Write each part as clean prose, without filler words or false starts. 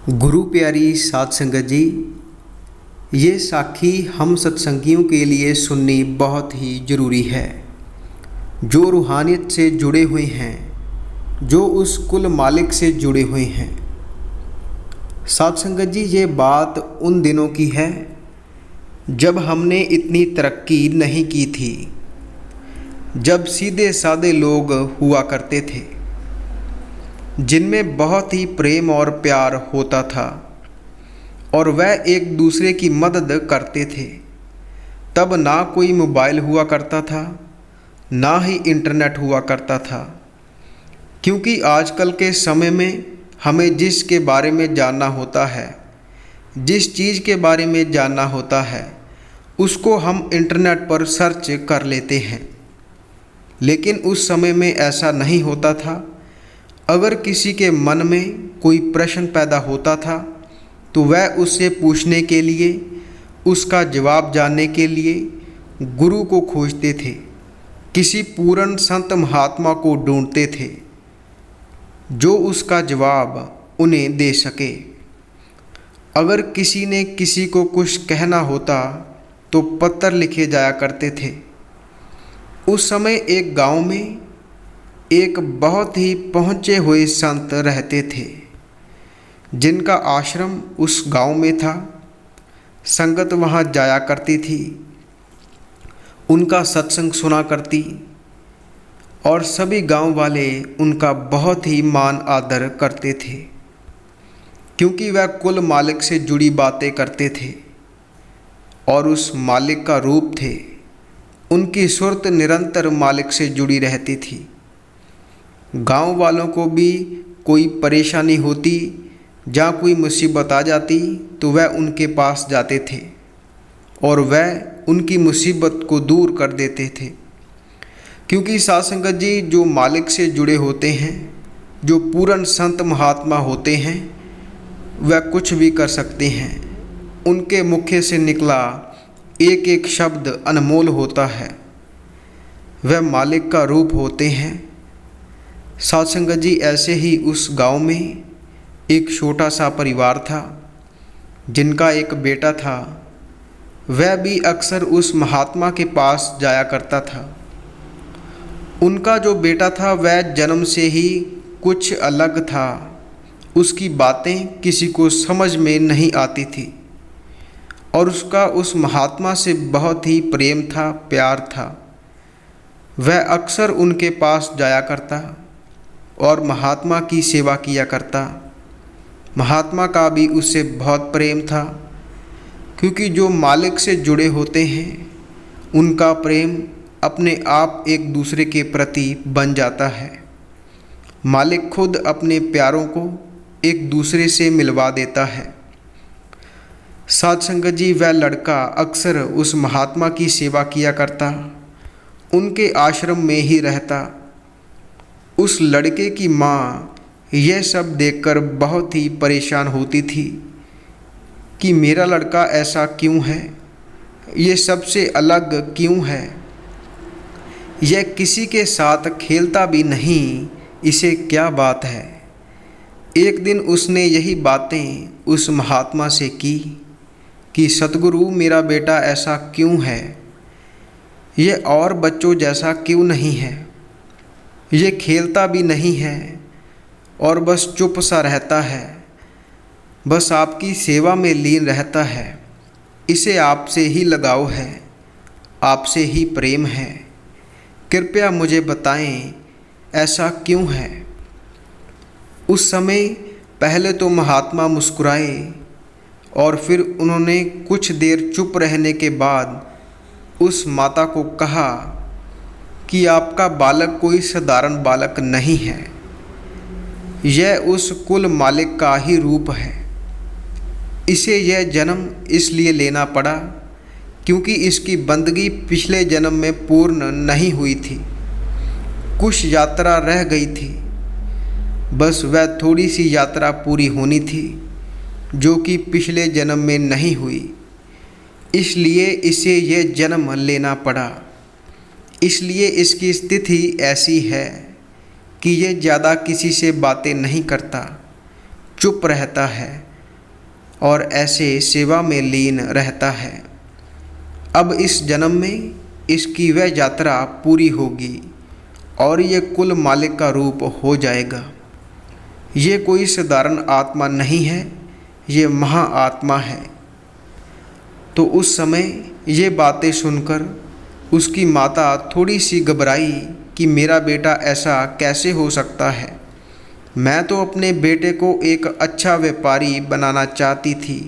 गुरु प्यारी साध संगत जी, ये साखी हम सत्संगियों के लिए सुननी बहुत ही ज़रूरी है। जो रूहानियत से जुड़े हुए हैं, जो उस कुल मालिक से जुड़े हुए हैं। साध संगत जी, ये बात उन दिनों की है जब हमने इतनी तरक्की नहीं की थी, जब सीधे साधे लोग हुआ करते थे, जिनमें बहुत ही प्रेम और प्यार होता था और वह एक दूसरे की मदद करते थे। तब ना कोई मोबाइल हुआ करता था, ना ही इंटरनेट हुआ करता था। क्योंकि आजकल के समय में हमें जिसके बारे में जानना होता है, जिस चीज़ के बारे में जानना होता है, उसको हम इंटरनेट पर सर्च कर लेते हैं। लेकिन उस समय में ऐसा नहीं होता था। अगर किसी के मन में कोई प्रश्न पैदा होता था तो वह उससे पूछने के लिए, उसका जवाब जानने के लिए गुरु को खोजते थे, किसी पूर्ण संत महात्मा को ढूंढते थे जो उसका जवाब उन्हें दे सके। अगर किसी ने किसी को कुछ कहना होता तो पत्र लिखे जाया करते थे। उस समय एक गांव में एक बहुत ही पहुँचे हुए संत रहते थे, जिनका आश्रम उस गांव में था। संगत वहाँ जाया करती थी, उनका सत्संग सुना करती और सभी गांव वाले उनका बहुत ही मान आदर करते थे, क्योंकि वह कुल मालिक से जुड़ी बातें करते थे और उस मालिक का रूप थे। उनकी सुरत निरंतर मालिक से जुड़ी रहती थी। गांव वालों को भी कोई परेशानी होती, जहाँ कोई मुसीबत आ जाती तो वह उनके पास जाते थे और वह उनकी मुसीबत को दूर कर देते थे। क्योंकि साध संगत जी, जो मालिक से जुड़े होते हैं, जो पूर्ण संत महात्मा होते हैं, वह कुछ भी कर सकते हैं। उनके मुख से निकला एक एक शब्द अनमोल होता है। वह मालिक का रूप होते हैं। साध संगत जी, ऐसे ही उस गांव में एक छोटा सा परिवार था, जिनका एक बेटा था। वह भी अक्सर उस महात्मा के पास जाया करता था। उनका जो बेटा था वह जन्म से ही कुछ अलग था। उसकी बातें किसी को समझ में नहीं आती थी और उसका उस महात्मा से बहुत ही प्रेम था, प्यार था। वह अक्सर उनके पास जाया करता और महात्मा की सेवा किया करता। महात्मा का भी उससे बहुत प्रेम था, क्योंकि जो मालिक से जुड़े होते हैं उनका प्रेम अपने आप एक दूसरे के प्रति बन जाता है। मालिक खुद अपने प्यारों को एक दूसरे से मिलवा देता है। साध संगत जी, वह लड़का अक्सर उस महात्मा की सेवा किया करता, उनके आश्रम में ही रहता। उस लड़के की माँ यह सब देखकर बहुत ही परेशान होती थी कि मेरा लड़का ऐसा क्यों है, ये सबसे अलग क्यों है, यह किसी के साथ खेलता भी नहीं, इसे क्या बात है। एक दिन उसने यही बातें उस महात्मा से की कि सतगुरु, मेरा बेटा ऐसा क्यों है, ये और बच्चों जैसा क्यों नहीं है, ये खेलता भी नहीं है और बस चुप सा रहता है, बस आपकी सेवा में लीन रहता है। इसे आपसे ही लगाव है, आपसे ही प्रेम है। कृपया मुझे बताएं, ऐसा क्यों है। उस समय पहले तो महात्मा मुस्कुराए और फिर उन्होंने कुछ देर चुप रहने के बाद उस माता को कहा कि आपका बालक कोई साधारण बालक नहीं है, यह उस कुल मालिक का ही रूप है। इसे यह जन्म इसलिए लेना पड़ा क्योंकि इसकी बंदगी पिछले जन्म में पूर्ण नहीं हुई थी, कुछ यात्रा रह गई थी। बस वह थोड़ी सी यात्रा पूरी होनी थी जो कि पिछले जन्म में नहीं हुई, इसलिए इसे यह जन्म लेना पड़ा। इसलिए इसकी स्थिति ऐसी है कि ये ज़्यादा किसी से बातें नहीं करता, चुप रहता है, और ऐसे सेवा में लीन रहता है। अब इस जन्म में इसकी वह यात्रा पूरी होगी और ये कुल मालिक का रूप हो जाएगा। ये कोई साधारण आत्मा नहीं है, ये महाआत्मा है। तो उस समय ये बातें सुनकर उसकी माता थोड़ी सी घबराई कि मेरा बेटा ऐसा कैसे हो सकता है। मैं तो अपने बेटे को एक अच्छा व्यापारी बनाना चाहती थी,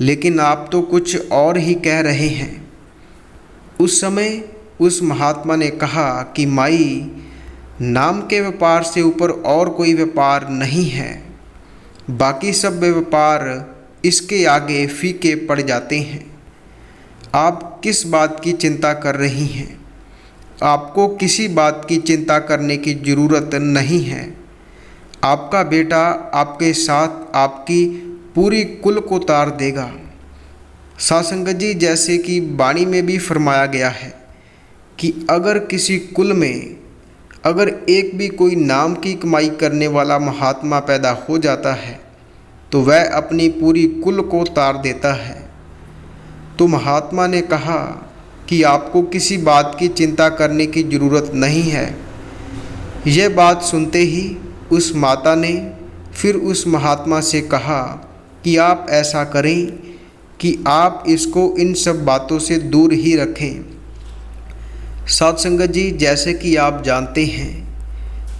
लेकिन आप तो कुछ और ही कह रहे हैं। उस समय उस महात्मा ने कहा कि माई, नाम के व्यापार से ऊपर और कोई व्यापार नहीं है। बाकी सब व्यापार इसके आगे फीके पड़ जाते हैं। आप किस बात की चिंता कर रही हैं? आपको किसी बात की चिंता करने की ज़रूरत नहीं है। आपका बेटा आपके साथ आपकी पूरी कुल को तार देगा। सासंगत जी, जैसे कि वाणी में भी फरमाया गया है कि अगर किसी कुल में अगर एक भी कोई नाम की कमाई करने वाला महात्मा पैदा हो जाता है तो वह अपनी पूरी कुल को तार देता है। तो महात्मा ने कहा कि आपको किसी बात की चिंता करने की ज़रूरत नहीं है। यह बात सुनते ही उस माता ने फिर उस महात्मा से कहा कि आप ऐसा करें कि आप इसको इन सब बातों से दूर ही रखें। साध संगत जी, जैसे कि आप जानते हैं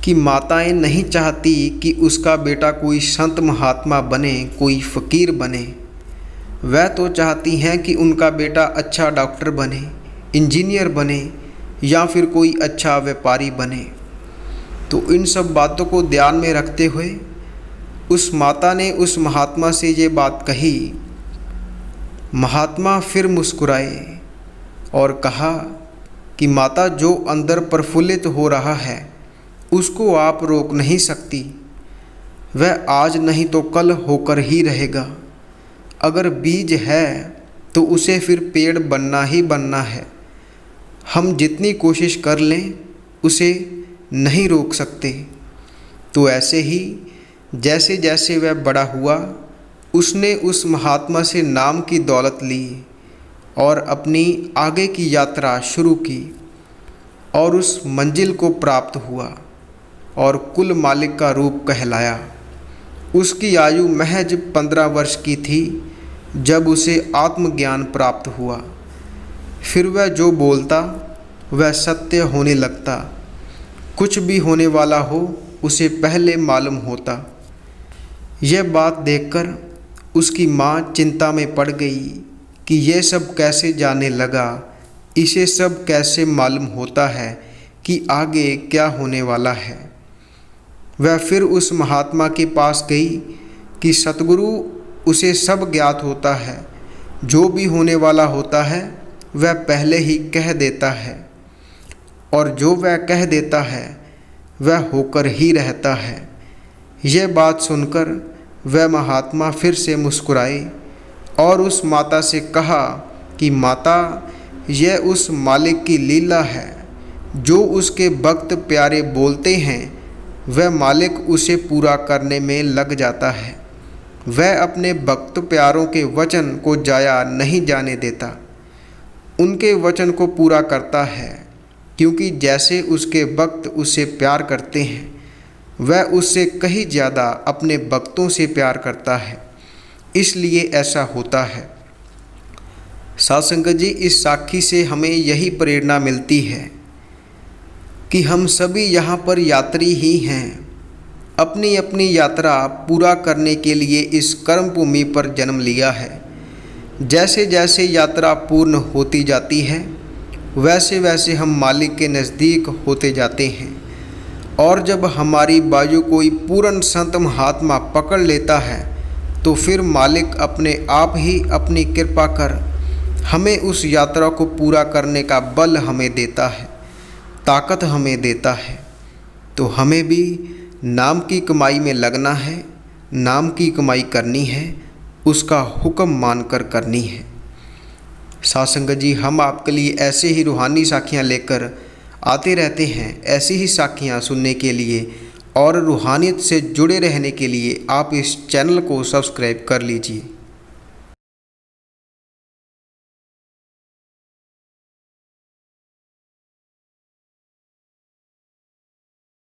कि माताएं नहीं चाहती कि उसका बेटा कोई संत महात्मा बने, कोई फ़कीर बने। वह तो चाहती हैं कि उनका बेटा अच्छा डॉक्टर बने, इंजीनियर बने या फिर कोई अच्छा व्यापारी बने। तो इन सब बातों को ध्यान में रखते हुए उस माता ने उस महात्मा से ये बात कही। महात्मा फिर मुस्कुराए और कहा कि माता, जो अंदर प्रफुल्लित हो रहा है उसको आप रोक नहीं सकती। वह आज नहीं तो कल होकर ही रहेगा। अगर बीज है तो उसे फिर पेड़ बनना ही बनना है। हम जितनी कोशिश कर लें उसे नहीं रोक सकते। तो ऐसे ही जैसे जैसे वह बड़ा हुआ उसने उस महात्मा से नाम की दौलत ली और अपनी आगे की यात्रा शुरू की और उस मंजिल को प्राप्त हुआ और कुल मालिक का रूप कहलाया। उसकी आयु महज 15 वर्ष की थी जब उसे आत्मज्ञान प्राप्त हुआ। फिर वह जो बोलता वह सत्य होने लगता। कुछ भी होने वाला हो उसे पहले मालूम होता। यह बात देखकर उसकी माँ चिंता में पड़ गई कि यह सब कैसे जाने लगा, इसे सब कैसे मालूम होता है कि आगे क्या होने वाला है। वह फिर उस महात्मा के पास गई कि सतगुरु, उसे सब ज्ञात होता है। जो भी होने वाला होता है वह पहले ही कह देता है और जो वह कह देता है वह होकर ही रहता है। यह बात सुनकर वह महात्मा फिर से मुस्कुराए और उस माता से कहा कि माता, यह उस मालिक की लीला है। जो उसके भक्त प्यारे बोलते हैं वह मालिक उसे पूरा करने में लग जाता है। वह अपने भक्त प्यारों के वचन को जाया नहीं जाने देता, उनके वचन को पूरा करता है, क्योंकि जैसे उसके भक्त उससे प्यार करते हैं वह उससे कहीं ज़्यादा अपने भक्तों से प्यार करता है। इसलिए ऐसा होता है। साध संगत जी, इस साखी से हमें यही प्रेरणा मिलती है कि हम सभी यहाँ पर यात्री ही हैं। अपनी अपनी यात्रा पूरा करने के लिए इस कर्म भूमि पर जन्म लिया है। जैसे जैसे यात्रा पूर्ण होती जाती है वैसे वैसे हम मालिक के नज़दीक होते जाते हैं। और जब हमारी बाजू कोई पूर्ण संत महात्मा पकड़ लेता है तो फिर मालिक अपने आप ही अपनी कृपा कर हमें उस यात्रा को पूरा करने का बल हमें देता है, ताकत हमें देता है। तो हमें भी नाम की कमाई में लगना है, नाम की कमाई करनी है, उसका हुक्म मानकर करनी है। साध संगत जी, हम आपके लिए ऐसे ही रूहानी साखियाँ लेकर आते रहते हैं। ऐसी ही साखियाँ सुनने के लिए और रूहानियत से जुड़े रहने के लिए आप इस चैनल को सब्सक्राइब कर लीजिए।